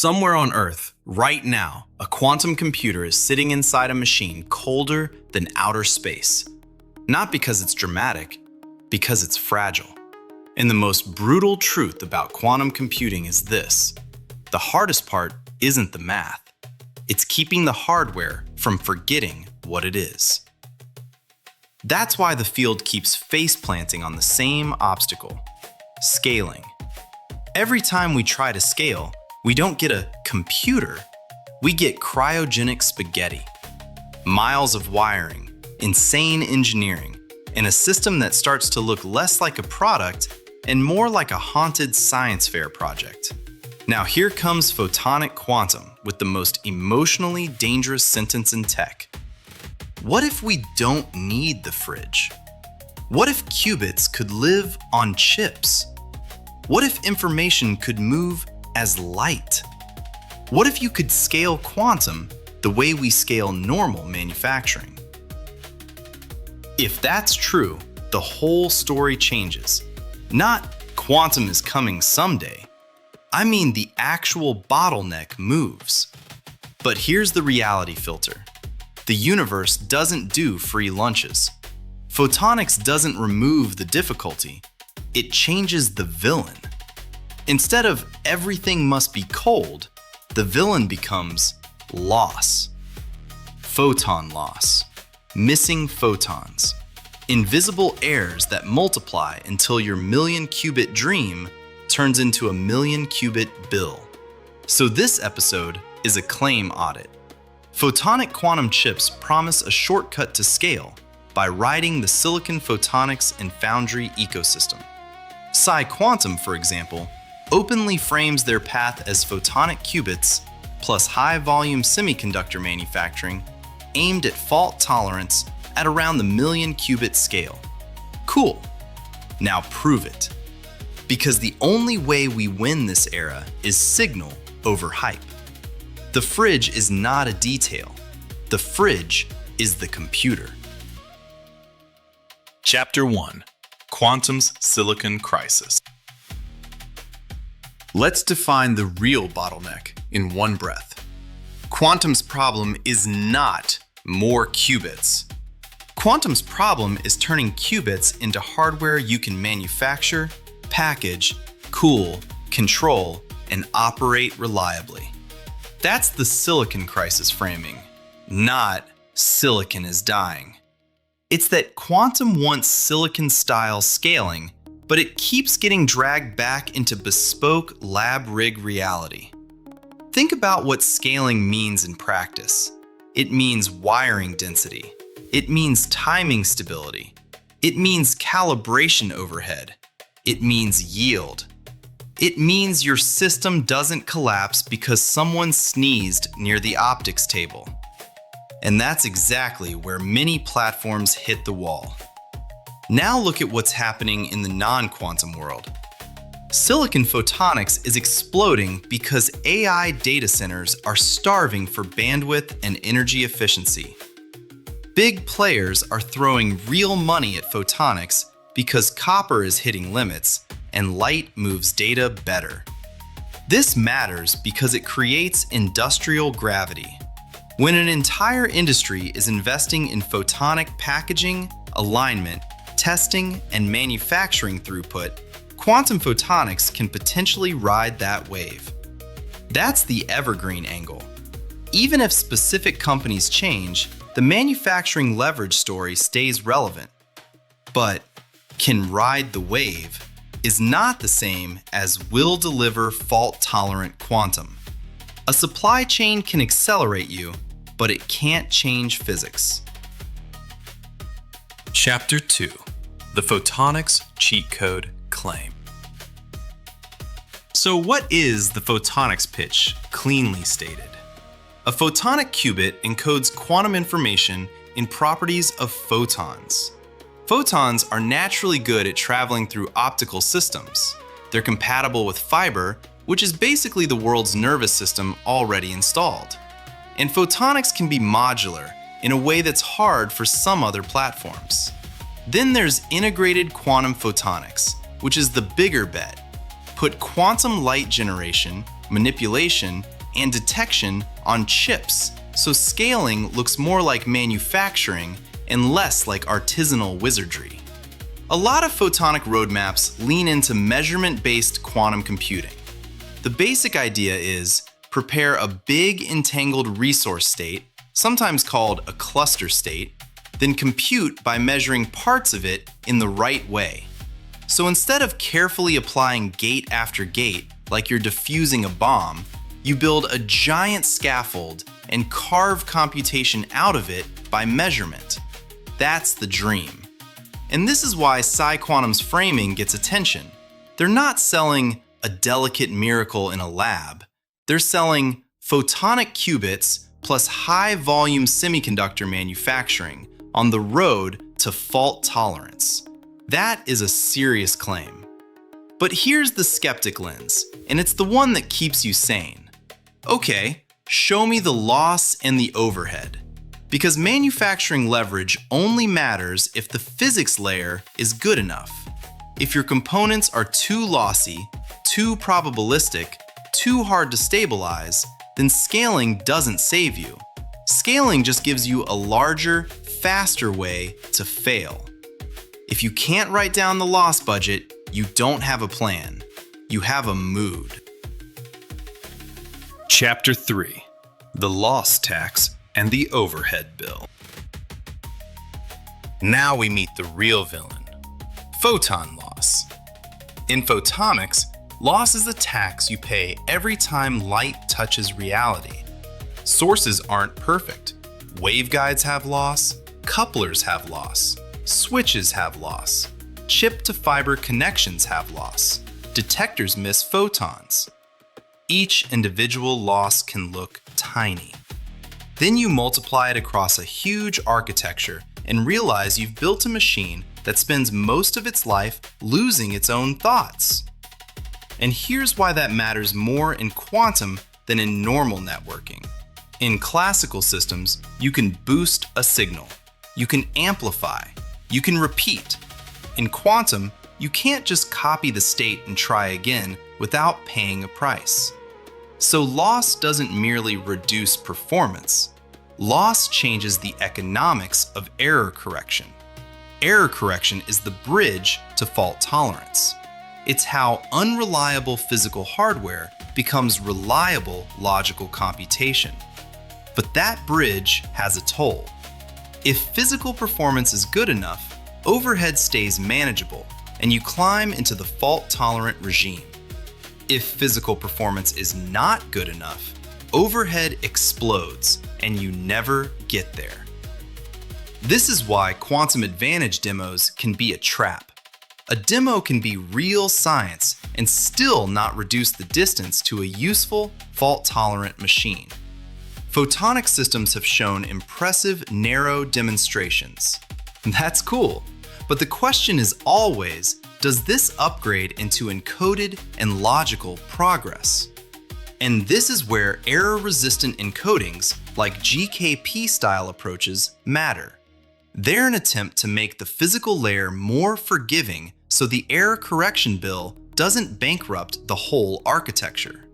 Somewhere on Earth, right now, a quantum computer is sitting inside a machine colder than outer space. Not because it's dramatic, because it's fragile. And the most brutal truth about quantum computing is this: the hardest part isn't the math. It's keeping the hardware from forgetting what it is. That's why the field keeps face-planting on the same obstacle: scaling. Every time we try to scale, we don't get a computer, we get cryogenic spaghetti. Miles of wiring, insane engineering, and a system that starts to look less like a product and more like a haunted science fair project. Now here comes photonic quantum with the most emotionally dangerous sentence in tech. What if we don't need the fridge? What if qubits could live on chips? What if information could move as light? What if you could scale quantum the way we scale normal manufacturing? If that's true, the whole story changes. Not quantum is coming someday. I mean the actual bottleneck moves. But here's the reality filter. The universe doesn't do free lunches. Photonics doesn't remove the difficulty. It changes the villain. Instead of everything must be cold, the villain becomes loss. Photon loss. Missing photons. Invisible errors that multiply until your million-qubit dream turns into a million-qubit bill. So this episode is a claim audit. Photonic quantum chips promise a shortcut to scale by riding the silicon photonics and Foundry ecosystem. Quantum, for example, openly frames their path as photonic qubits plus high-volume semiconductor manufacturing aimed at fault tolerance at around the million-qubit scale. Cool. Now prove it. Because the only way we win this era is signal over hype. The fridge is not a detail. The fridge is the computer. Chapter 1: Quantum's Silicon Crisis. Let's define the real bottleneck in one breath. Quantum's problem is not more qubits. Quantum's problem is turning qubits into hardware you can manufacture, package, cool, control, and operate reliably. That's the silicon crisis framing, not silicon is dying. It's that quantum wants silicon-style scaling, but it keeps getting dragged back into bespoke lab rig reality. Think about what scaling means in practice. It means wiring density. It means timing stability. It means calibration overhead. It means yield. It means your system doesn't collapse because someone sneezed near the optics table. And that's exactly where many platforms hit the wall. Now look at what's happening in the non-quantum world. Silicon photonics is exploding because AI data centers are starving for bandwidth and energy efficiency. Big players are throwing real money at photonics because copper is hitting limits and light moves data better. This matters because it creates industrial gravity. When an entire industry is investing in photonic packaging, alignment, testing, and manufacturing throughput, quantum photonics can potentially ride that wave. That's the evergreen angle. Even if specific companies change, the manufacturing leverage story stays relevant. But can ride the wave is not the same as will deliver fault-tolerant quantum. A supply chain can accelerate you, but it can't change physics. Chapter 2: The Photonics Cheat Code Claim. So what is the photonics pitch, cleanly stated? A photonic qubit encodes quantum information in properties of photons. Photons are naturally good at traveling through optical systems. They're compatible with fiber, which is basically the world's nervous system already installed. And photonics can be modular in a way that's hard for some other platforms. Then there's integrated quantum photonics, which is the bigger bet. Put quantum light generation manipulation, and detection on chips, so scaling looks more like manufacturing and less like artisanal wizardry. A lot of photonic roadmaps lean into measurement-based quantum computing. The basic idea is prepare a big entangled resource state, sometimes called a cluster state, then compute by measuring parts of it in the right way. So instead of carefully applying gate after gate like you're diffusing a bomb, you build a giant scaffold and carve computation out of it by measurement. That's the dream. And this is why PsiQuantum's framing gets attention. They're not selling a delicate miracle in a lab. They're selling photonic qubits plus high-volume semiconductor manufacturing on the road to fault tolerance. That is a serious claim. But here's the skeptic lens, and it's the one that keeps you sane. Okay, show me the loss and the overhead. Because manufacturing leverage only matters if the physics layer is good enough. If your components are too lossy, too probabilistic, too hard to stabilize, then scaling doesn't save you. Scaling just gives you a larger, faster way to fail. If you can't write down the loss budget, you don't have a plan. You have a mood. Chapter 3: The Loss Tax and the Overhead Bill. Now we meet the real villain, photon loss. In photonics, loss is the tax you pay every time light touches reality. Sources aren't perfect. Waveguides have loss, couplers have loss, switches have loss, chip-to-fiber connections have loss, detectors miss photons. Each individual loss can look tiny. Then you multiply it across a huge architecture and realize you've built a machine that spends most of its life losing its own thoughts. And here's why that matters more in quantum than in normal networking. In classical systems, you can boost a signal, you can amplify, you can repeat. In quantum, you can't just copy the state and try again without paying a price. So loss doesn't merely reduce performance. Loss changes the economics of error correction. Error correction is the bridge to fault tolerance. It's how unreliable physical hardware becomes reliable logical computation. But that bridge has a toll. If physical performance is good enough, overhead stays manageable, and you climb into the fault-tolerant regime. If physical performance is not good enough, overhead explodes, and you never get there. This is why quantum advantage demos can be a trap. A demo can be real science and still not reduce the distance to a useful, fault-tolerant machine. Photonic systems have shown impressive narrow demonstrations. That's cool, but the question is always, does this upgrade into encoded and logical progress? And this is where error-resistant encodings, like GKP-style approaches, matter. They're an attempt to make the physical layer more forgiving so the error correction bill doesn't bankrupt the whole architecture.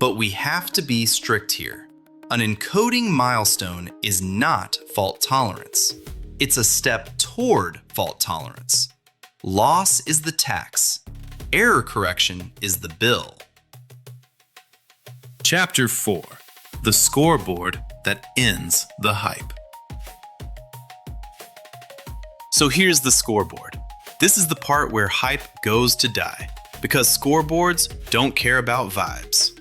But we have to be strict here. An encoding milestone is not fault tolerance. It's a step toward fault tolerance. Loss is the tax. Error correction is the bill. Chapter 4: The Scoreboard That Ends the Hype. So here's the scoreboard. This is the part where hype goes to die, because scoreboards don't care about vibes.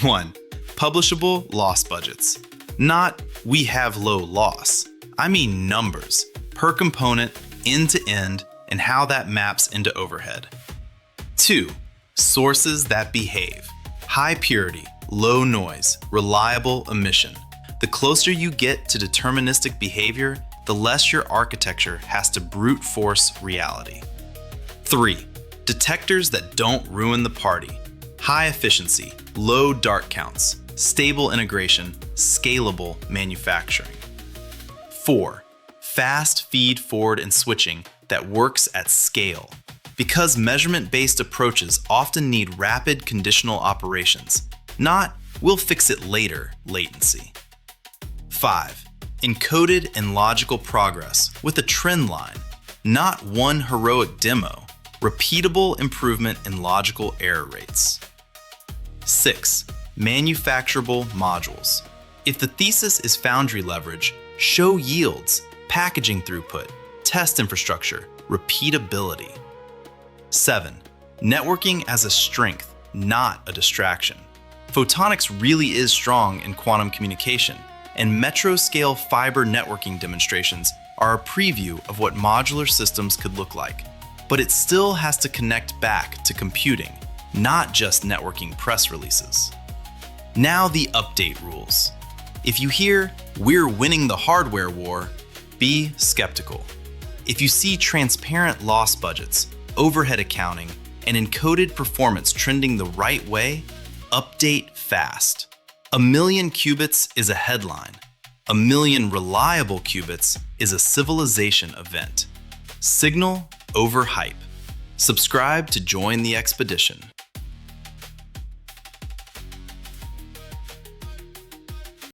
1. Publishable loss budgets. Not, we have low loss. I mean numbers, per component, end to end, and how that maps into overhead. 2. Sources that behave. High purity, low noise, reliable emission. The closer you get to deterministic behavior, the less your architecture has to brute force reality. 3. Detectors that don't ruin the party. High efficiency, low dark counts, stable integration, scalable manufacturing. 4. Fast feed forward and switching that works at scale. Because measurement-based approaches often need rapid conditional operations, not "we'll fix it later" latency. 5. Encoded and logical progress with a trend line, not one heroic demo, repeatable improvement in logical error rates. 6. Manufacturable modules. If the thesis is Foundry leverage, show yields, packaging throughput, test infrastructure, repeatability. 7. Networking as a strength, not a distraction. Photonics really is strong in quantum communication, and metro-scale fiber networking demonstrations are a preview of what modular systems could look like. But it still has to connect back to computing, not just networking press releases. Now the update rules. If you hear, "we're winning the hardware war," be skeptical. If you see transparent loss budgets, overhead accounting, and encoded performance trending the right way, update fast. 1,000,000 qubits is a headline. 1,000,000 reliable qubits is a civilization event. Signal over hype. Subscribe to join the expedition.